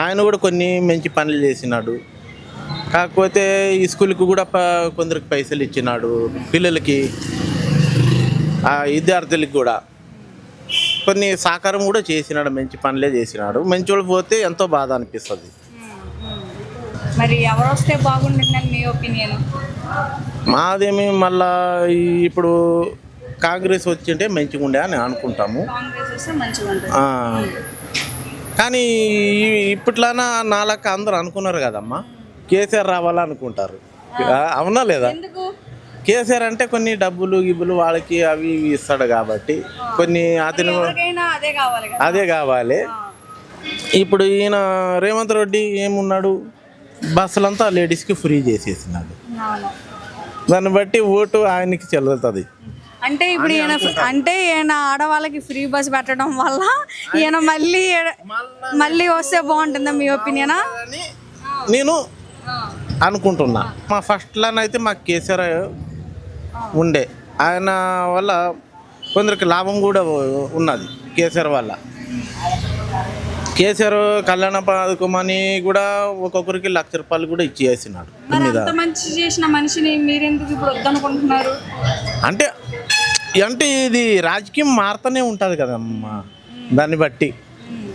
ఆయన కూడా కొన్ని మంచి పనులు చేసినాడు. కాకపోతే ఈ స్కూల్కి కూడా కొందరికి పైసలు ఇచ్చినాడు, పిల్లలకి విద్యార్థులకి కూడా కొన్ని సహకారం కూడా చేసినాడు, మంచి పనులే చేసినాడు. మంచి వాళ్ళు పోతే ఎంతో బాధ అనిపిస్తుంది. మరి ఎవరు వస్తే బాగుంటుందని మీ ఒపీనియన్? మాదేమి మళ్ళా ఇప్పుడు కాంగ్రెస్ వచ్చింటే మంచిగా ఉండే అని అనుకుంటాము. కాంగ్రెస్ వస్తే మంచిగా ఉంటుంది. కానీ ఇప్పట్లానా నాలక అందరూ అనుకున్నారు కదమ్మా, కేసీఆర్ రావాలనుకుంటారు. అవునా లేదా? ఎందుకు? కేసీఆర్ అంటే కొన్ని డబ్బులు గిబ్బులు వాళ్ళకి అవి ఇవి ఇస్తాడు కాబట్టి కొన్ని అతను అదే కావాలి కదా. అదే కావాలి. ఇప్పుడు ఈయన రేవంత్ రెడ్డి ఏమున్నాడు, బస్సులంతా లేడీస్కి ఫ్రీ చేసేసినాడు. దాన్ని బట్టి ఓటు ఆయనకి చెల్లుతుంది. అంటే ఇప్పుడు ఈయన ఆడవాళ్ళకి ఫ్రీ బస్ పెట్టడం వల్ల ఈయన మళ్ళీ వస్తే బాగుంటుందా మీ ఒపీనియనా? నేను అనుకుంటున్నా. మా ఫస్ట్లోనైతే మాకు కేసీఆర్ ఉండే, ఆయన వల్ల కొందరికి లాభం కూడా ఉన్నది. కేసీఆర్ వల్ల కేసీఆర్ కళ్యాణ పథకం అని కూడా ఒక్కొక్కరికి ₹1,00,000 కూడా ఇచ్చేసినాడు. మంచి చేసిన మనిషిని మీరెందుకు ఇప్పుడు వద్దనుకుంటున్నారు? అంటే ఇది రాజకీయం మారుతూనే ఉంటుంది కదమ్మా, దాన్ని బట్టి